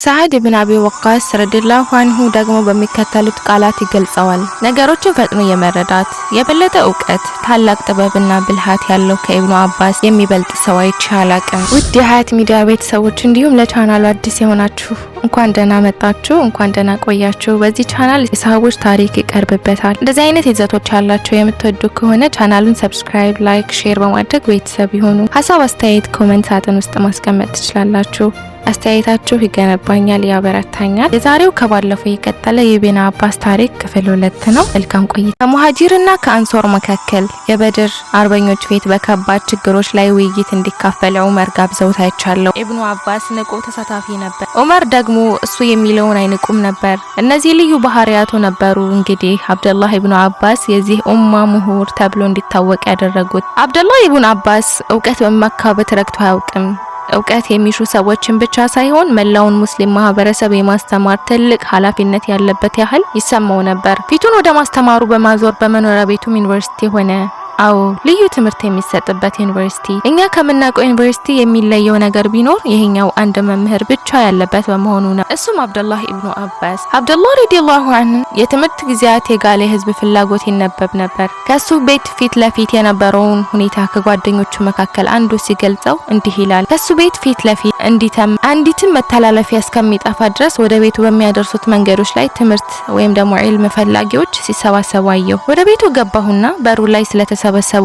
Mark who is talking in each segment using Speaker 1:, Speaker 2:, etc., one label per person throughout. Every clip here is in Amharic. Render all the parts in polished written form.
Speaker 1: ሳዕድ ኢብኑ አቢ ወቃስ ረዲየላሁ ዐንሁ ደግሞ በሚከተሉት ቃላት ይገልጸዋል። ነገሮችን ፈጥኖ የመረዳት የበለጠ ዕውቀት ታላቅ ጥበብና ብልሃት ያለው ከኢብኑ አባስ የሚበልጥ ሰው አይቼ አላቅም። ውድ የሀያት ሚዲያ ቤተሰቦች እንዲሁም ለቻናሉ አዲስ የሆናችሁ እንኳን ደህና መጣችሁ፣ እንኳን ደህና ቆያችሁ። በዚህ ቻናል የሰሃቦች ታሪክ ይቀርብበታል። እንደዚህ አይነት ይዘቶች ያላችሁ የምትወዱ ከሆነ ቻናሉን ሰብስክራይብ፣ ላይክ፣ ሼር በማድረግ ቤተሰብ ይሁኑ። ሀሳብ አስተያየት ኮሜንት ሳጥን ውስጥ ማስቀመጥ ትችላላችሁ። አስተያየታችሁ ይገነባኛል፣ ያበረታኛል። የዛሬው ከባለፈው የቀጠለ የኢብኑ አባስ ታሪክ ክፍል 2 ነው። መልካም ቆይታ። ከሙሃጂርና ከአንሷር መካከል የበድር አርበኞች ፊት በከባድ ችግሮች ላይ ውይይት እንዲካፈል ዑመር ጋብዘውት አይቻለሁ። ኢብኑ አባስ ንቁ ተሳታፊ ነበር። ዑመር ደግሞ እሱ የሚለውን አይንቁም ነበር። እነዚህ ልዩ ባህሪያቱ ነበሩ እንግዲህ አብደላህ ኢብኑ አባስ የዚህ ኡማ ምሁር ተብሎ እንዲታወቅ ያደረጉት። አብደላህ ኢብኑ አባስ እውቀት በመካ በተረክቶ አያውቅም። እውቀት የሚሹ ሰዎችን ብቻ ሳይሆን መላውን ሙስሊም ማህበረሰብ የማስተማር ትልቅ ኃላፊነት ያለበት ያህል ይሰማው ነበር። ፊቱን ወደ ማስተማሩ በማዞር በመኖሪያ ቤቱም ዩኒቨርሲቲ ሆነ። አዎ ልዩ ትምህርት የሚሰጥበት ዩኒቨርሲቲ። እኛ ከምናውቀው ዩኒቨርሲቲ የሚለየው ነገር ቢኖር ይሄኛው አንድ መምህር ብቻ ያለበት በመሆኑ ነው። እሱም አብደላህ ኢብኑ አባስ። አብደላህ ረዲየላሁ ዐንሁ የትምህርት ጊዜያት የጋለ ህዝብ ፍላጎት ይነበብ ነበር። ከሱ ቤት ፊት ለፊት የነበረውን ሁኔታ ከጓደኞቹ መካከል አንዱ ሲገልጸው እንዲህ ይላል። ከሱ ቤት ፊት ለፊት አንዲትም መተላለፊያ እስከሚጠፋ ድረስ ወደ ቤቱ በሚያደርሱት መንገዶች ላይ ትምህርት ወይም ደግሞ ዒልም ፈላጊዎች ሲሰባሰቡ አየሁ። ወደ ቤቱ ገባሁና በሩ ላይ ስለተሰበሰቡ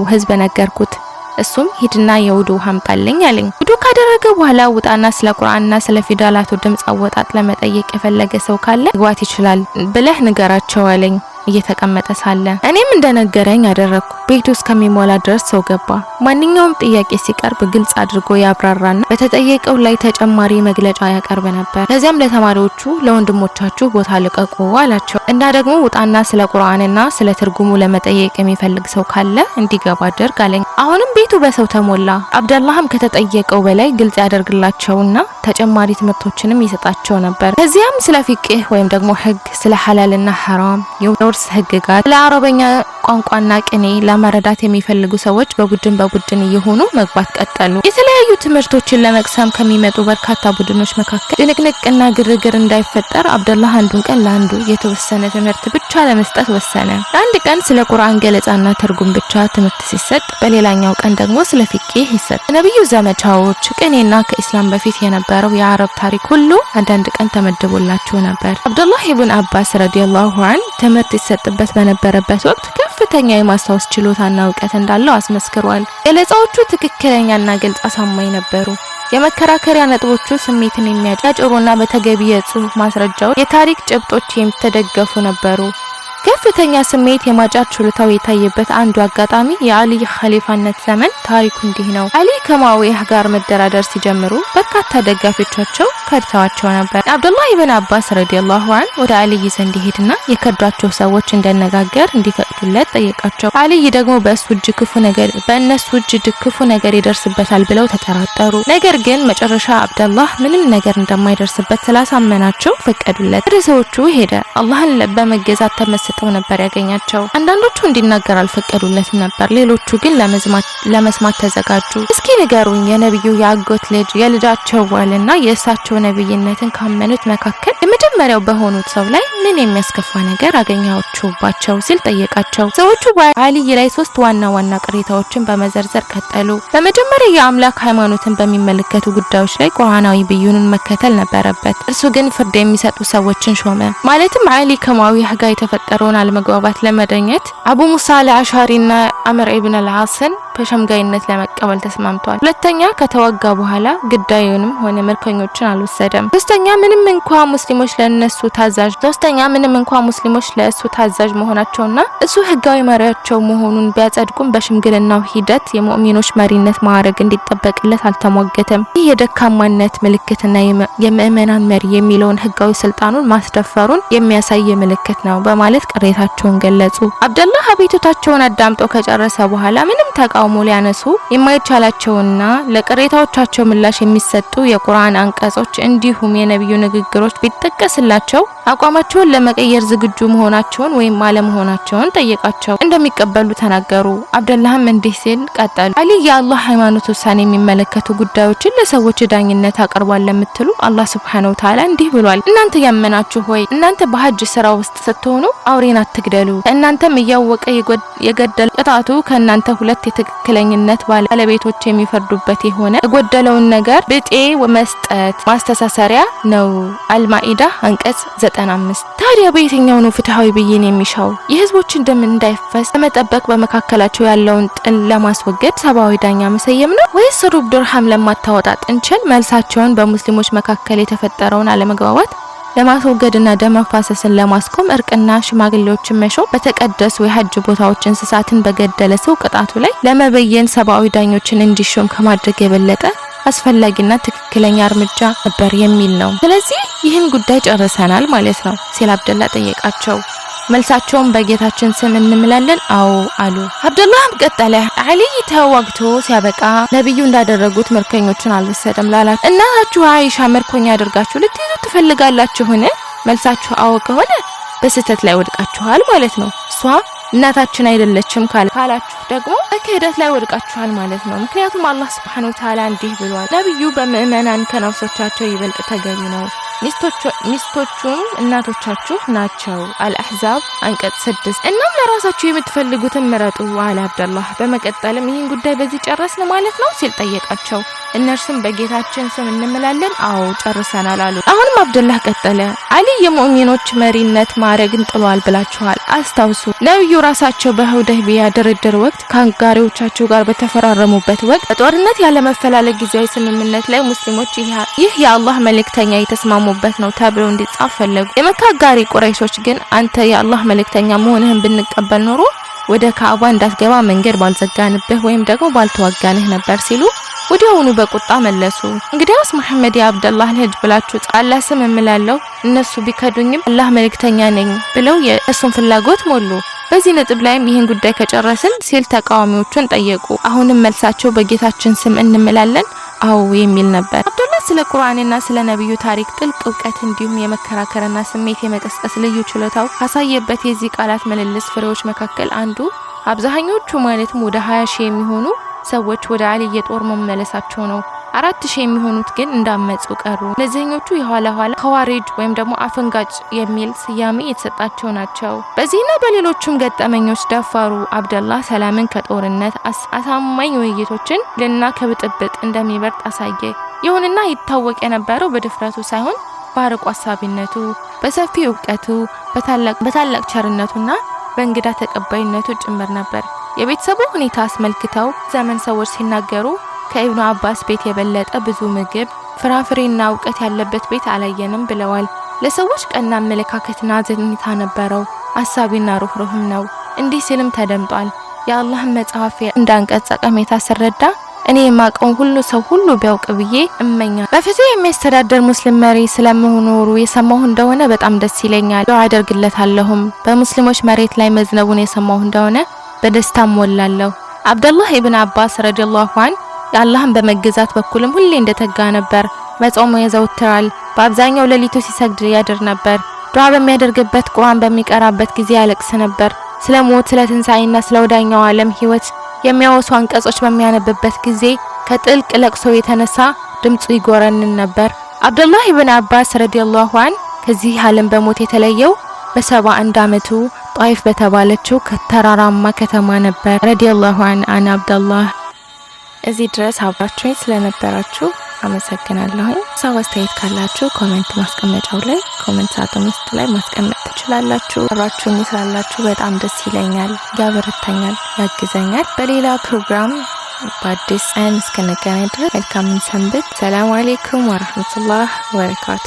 Speaker 1: ህዝብ ነገርኩት። እሱም ሂድና የውዱ ውሃ አምጣልኝ አለኝ። ውዱ ካደረገ በኋላ ውጣና ስለ ቁርአንና ስለ ፊደላቱ ድምጽ አወጣጥ ለመጠየቅ የፈለገ ሰው ካለ መግባት ይችላል ብለህ ንገራቸው አለኝ። እየተቀመጠ ሳለ እኔም እንደነገረኝ አደረኩ። ቤቱ እስከሚሞላ ድረስ ሰው ገባ። ማንኛውም ጥያቄ ሲቀርብ ግልጽ አድርጎ ያብራራና በተጠየቀው ላይ ተጨማሪ መግለጫ ያቀርብ ነበር። ከዚያም ለተማሪዎቹ ለወንድሞቻችሁ ቦታ ልቀቁ አላቸው እና ደግሞ ውጣና ስለ ቁርአንና ስለ ትርጉሙ ለመጠየቅ የሚፈልግ ሰው ካለ እንዲገባ አድርግ አለኝ። አሁንም ቤቱ በሰው ተሞላ። አብደላህም ከተጠየቀው በላይ ግልጽ ያደርግላቸውና ተጨማሪ ትምህርቶችንም ይሰጣቸው ነበር። ከዚያም ስለ ፊቅህ ወይም ደግሞ ህግ፣ ስለ ሐላልና ሐራም የውርስ ህግጋት፣ ለአረበኛ ቋንቋና ቅኔ ለመረዳት የሚፈልጉ ሰዎች በቡድን እየሆኑ መግባት ቀጠሉ። የተለያዩ ትምህርቶችን ለመቅሰም ከሚመጡ በርካታ ቡድኖች መካከል ጭንቅንቅና ግርግር እንዳይፈጠር አብደላህ አንዱን ቀን ለአንዱ የተወሰነ ትምህርት ብቻ ለመስጠት ወሰነ። ለአንድ ቀን ስለ ቁርአን ገለጻና ትርጉም ብቻ ትምህርት ሲሰጥ፣ በሌላኛው ቀን ደግሞ ስለ ፊቅህ ይሰጥ። ነብዩ ዘመቻዎች፣ ቅኔና ከኢስላም በፊት የነበረው የአረብ ታሪክ ሁሉ አንዳንድ ቀን ተመድቦላቸው ነበር። አብደላህ ኢብኑ አባስ ረዲየላሁ ዐንሁ ትምህርት ይሰጥበት በነበረበት ወቅት ከፍተኛ የማስታወስ ችሎታና እውቀት እንዳለው አስመስክሯል። ገለጻዎቹ ትክክለኛና ግልጽ አሳማኝ ነበሩ። የመከራከሪያ ነጥቦቹ ስሜትን የሚያጭሩና በተገቢ የጽሑፍ ማስረጃዎች የታሪክ ጭብጦች የሚተደገፉ ነበሩ። ከፍተኛ ስሜት የማጫር ችሎታው የታየበት አንዱ አጋጣሚ የአሊ ኸሊፋነት ዘመን ታሪኩ እንዲህ ነው። አሊ ከሙአዊያ ጋር መደራደር ሲጀምሩ በርካታ ደጋፊዎቻቸው ከድተዋቸው ነበር። አብደላህ ኢብኑ አባስ ረዲየላሁ ዐንሁ ወደ አልይ ዘንድ ሄድና የከዷቸው ሰዎች እንደነጋገር እንዲፈቅዱለት ጠየቃቸው። አልይ ደግሞ በእነሱ እጅ ክፉ ነገር ይደርስበታል ብለው ተጠራጠሩ። ነገር ግን መጨረሻ አብደላህ ምንም ነገር እንደማይደርስበት ስላሳመናቸው ፈቀዱለት። ወደ ሰዎቹ ሄደ። አላህን በመገዛት ተመስጠው ነበር ያገኛቸው። አንዳንዶቹ እንዲናገር አልፈቀዱለትም ነበር። ሌሎቹ ግን ለመስማት ተዘጋጁ። እስኪ ንገሩኝ፣ የነብዩ የአጎት ልጅ የልጃቸው ባልና የእሳቸው ነብይነትን ካመኑት መካከል የመጀመሪያው በሆኑት ሰው ላይ ምን የሚያስከፋ ነገር አገኛችሁባቸው ሲል ጠየቃቸው። ሰዎቹ በአልይ ላይ 3 ዋና ቅሬታዎችን በመዘርዘር ቀጠሉ። በመጀመሪያ የአምላክ ሃይማኖትን በሚመለከቱ ጉዳዮች ላይ ቁርአናዊ ብይኑን መከተል ነበረበት። እርሱ ግን ፍርድ የሚሰጡ ሰዎችን ሾመ። ማለትም አሊ ከሙአዊያ ጋር የተፈጠረውን አለመግባባት ለመዳኘት አቡ ሙሳ አልአሻሪና አምር ኢብኑ አልዓስን በሸምጋይነት ለመቀበል ተስማምቷል። ሁለተኛ ከተወጋ በኋላ ግዳዩንም ሆነ ምርኮኞችን አልወሰደም። ሶስተኛ ምንም እንኳን ሙስሊሞች ለእሱ ታዛዥ መሆናቸውና እሱ ህጋዊ መሪያቸው መሆኑን ቢያጸድቁም በሽምግልናው ሂደት የሙእሚኖች መሪነት ማዕረግ እንዲጠበቅለት አልተሟገተም። ይህ የደካማነት ምልክትና የምእመናን መሪ የሚለውን ህጋዊ ስልጣኑን ማስደፈሩን የሚያሳይ ምልክት ነው በማለት ቅሬታቸውን ገለጹ። አብደላህ አቤቱታቸውን አዳምጦ ከጨረሰ በኋላ ምንም ተቃውሞ ተቃውሞ ሊያነሱ የማይቻላቸውና ለቅሬታዎቻቸው ምላሽ የሚሰጡ የቁርአን አንቀጾች እንዲሁም የነብዩ ንግግሮች ቢጠቀስላቸው አቋማቸውን ለመቀየር ዝግጁ መሆናቸውን ወይም አለመሆናቸውን ጠየቃቸው። እንደሚቀበሉ ተናገሩ። አብደላህም እንዲህ ሲል ቀጠሉ። አሊ የአላህ ሃይማኖት ውሳኔ የሚመለከቱ ጉዳዮችን ለሰዎች ዳኝነት አቀርቧል ለምትሉ አላህ Subhanahu Wa Ta'ala እንዲህ ብሏል። እናንተ ያመናችሁ ሆይ እናንተ በሐጅ ስራ ውስጥ ስትሆኑ አውሬን አትግደሉ። እናንተም እያወቀ የገደለ ቅጣቱ ከእናንተ ሁለት የትክክለኝነት ባለቤቶች የሚፈርዱበት የሆነ የጎደለውን ነገር ብጤ መስጠት ማስተሳሰሪያ ነው። አልማኢዳ አንቀጽ 95። ታዲያ በየትኛው ነው ፍትሃዊ ብይን የሚሻው? የህዝቦችን ደም እንዳይፈስ ለመጠበቅ በመካከላቸው ያለውን ጥል ለማስወገድ ሰብአዊ ዳኛ መሰየም ነው ወይስ ሩብ ድርሃም ለማታወጣ ጥንቸል መልሳቸውን በሙስሊሞች መካከል የተፈጠረውን አለመግባባት ለማስወገድና ደም መፋሰስን ለማስቆም እርቅና ሽማግሌዎችን መሾም በተቀደሱ የሐጅ ቦታዎች እንስሳትን በገደለ ሰው ቅጣቱ ላይ ለመበየን ሰብአዊ ዳኞችን እንዲሾም ከማድረግ የበለጠ አስፈላጊና ትክክለኛ እርምጃ ነበር የሚል ነው። ስለዚህ ይህን ጉዳይ ጨርሰናል ማለት ነው ሲል አብደላ ጠየቃቸው። መልሳቸውን በጌታችን ስም እንምላለን አዎ አሉ። አብደላህም ቀጠለ። አሊ ተዋግቶ ሲያበቃ ነብዩ እንዳደረጉት ምርኮኞችን አልወሰደም ላላችሁ እናታችሁ አይሻ ምርኮኛ አድርጋችሁ ልትይዙ ትፈልጋላችሁን? መልሳችሁ አዎ ከሆነ በስህተት ላይ ወድቃችኋል ማለት ነው። እሷ እናታችን አይደለችም ካላችሁ ደግሞ በክህደት ላይ ወድቃችኋል ማለት ነው። ምክንያቱም አላህ Subhanahu Wa Ta'ala እንዲህ ብሏል፣ ነብዩ በመእመናን ከነፍሶቻቸው ይበልጥ ተገቢ ነው፣ ሚስቶቹም እናቶቻችሁ ናቸው። አልአህዛብ አንቀጽ 6። እናም ለራሳችሁ የምትፈልጉትን ምረጡ አለ አብደላህ። በመቀጠልም ይህን ጉዳይ በዚህ ጨረስን ማለት ነው ሲል ጠየቃቸው። እነርሱም በጌታችን ስም እንምላለን አዎ ጨርሰናል አሉ። አሁንም አብደላህ ቀጠለ። አሊ የሙእሚኖች መሪነት ማዕረግን ጥሏል ብላችኋል። አስታውሱ ነብዩ ራሳቸው በሁደይቢያ ድርድር ወቅት ከአጋሪዎቻቸው ጋር በተፈራረሙበት ወቅት በጦርነት ያለ መፈላለግ ጊዜያዊ ስምምነት ላይ ሙስሊሞች ይህ የአላህ መልእክተኛ የተስማሙበት ነው ተብሎ እንዲጻፍ ፈለጉ። የመካ አጋሪ ቁረይሾች ግን አንተ የአላህ መልእክተኛ መሆንህን ብንቀበል ኖሮ ወደ ካዕባ እንዳትገባ መንገድ ባልዘጋንብህ ወይም ደግሞ ባልተዋጋንህ ነበር ሲሉ ወዲያውኑ በቁጣ መለሱ። እንግዲያውስ መሐመድ የአብደላህ ልጅ ብላችሁ አላህ ስም እምላለሁ እነሱ ቢከዱኝም አላህ መልእክተኛ ነኝ ብለው የእሱን ፍላጎት ሞሉ። በዚህ ነጥብ ላይም ይህን ጉዳይ ከጨረስን ሲል ተቃዋሚዎቹን ጠየቁ። አሁንም መልሳቸው በጌታችን ስም እንምላለን አዎ የሚል ነበር። አብደላህ ስለ ቁርአንና ስለ ነብዩ ታሪክ ጥልቅ እውቀት እንዲሁም የመከራከርና ስሜት የመቀስቀስ ልዩ ችሎታው ካሳየበት የዚህ ቃላት ምልልስ ፍሬዎች መካከል አንዱ አብዛኞቹ ማለትም ወደ 20 ሺህ የሚሆኑ ሰዎች ወደ አሊ የጦር መመለሳቸው ነው። 4000 የሚሆኑት ግን እንዳመጹ ቀሩ። ለዚህኞቹ የኋላ ኸዋሪጅ ወይም ደግሞ አፈንጋጭ የሚል ስያሜ የተሰጣቸው ናቸው። በዚህና በሌሎችም ገጠመኞች ደፋሩ አብደላህ ሰላምን ከጦርነት አሳማኝ ውይይቶችን ልና ከብጥብጥ እንደሚበርጥ አሳየ። ይሁንና ይታወቅ የነበረው በድፍረቱ ሳይሆን ባርቆ አሳቢነቱ፣ በሰፊ እውቀቱ፣ በታላቅ ቸርነቱና በእንግዳ ተቀባይነቱ ጭምር ነበር። የቤተሰቡ ሁኔታ አስመልክተው ዘመን ሰዎች ሲናገሩ ከኢብኑ አባስ ቤት የበለጠ ብዙ ምግብ፣ ፍራፍሬና እውቀት ያለበት ቤት አላየንም ብለዋል። ለሰዎች ቀና አመለካከትና ዝንታ ነበረው። አሳቢና ሩህሩህም ነው። እንዲህ ሲልም ተደምጧል። የአላህን መጽሐፍ እንዳንቀጽ ጠቀሜታ ስረዳ እኔ የማቀውን ሁሉ ሰው ሁሉ ቢያውቅ ብዬ እመኛለሁ። በፍትህ የሚያስተዳደር ሙስሊም መሪ ስለመሆኑ የሰማሁ እንደሆነ በጣም ደስ ይለኛል። ዱዓ አደርግለታለሁም። በሙስሊሞች መሬት ላይ መዝነቡን የሰማሁ እንደሆነ በደስታ ሞላለሁ። አብደላህ ኢብኑ አባስ ረዲየላሁ ዐንሁ የአላህን በመገዛት በኩልም ሁሌ እንደተጋ ነበር። መጾም ያዘወትራል። በአብዛኛው ሌሊቱ ሲሰግድ ያድር ነበር። ዱዓ በሚያደርግበት ቁርአን በሚቀራበት ጊዜ ያለቅስ ነበር። ስለ ሞት፣ ስለ ትንሣኤና ስለ ወዳኛው ዓለም ህይወት የሚያወሱ አንቀጾች በሚያነብበት ጊዜ ከጥልቅ ለቅሶ የተነሳ ድምጹ ይጎረንን ነበር። አብደላህ ኢብኑ አባስ ረዲየላሁ ዐንሁ ከዚህ ዓለም በሞት የተለየው በ71 ዓመቱ ጣይፍ በተባለችው ከተራራማ ከተማ ነበር። ረዲየላሁ ዐን አብደላህ። እዚህ ድረስ አብራችሁኝ ስለነበራችሁ አመሰግናለሁ። ሀሳብ አስተያየት ካላችሁ ኮሜንት ማስቀመጫው ላይ ኮሜንት ሳጥን ውስጥ ላይ ማስቀመጥ ትችላላችሁ። አብራችሁኝ ስላላችሁ በጣም ደስ ይለኛል፣ ያበረታኛል፣ ያግዘኛል። በሌላ ፕሮግራም በአዲስ እስከነገናኝ ድረስ መልካም ሰንብት። ሰላም አለይኩም ወራህመቱላህ ወበረካቱ።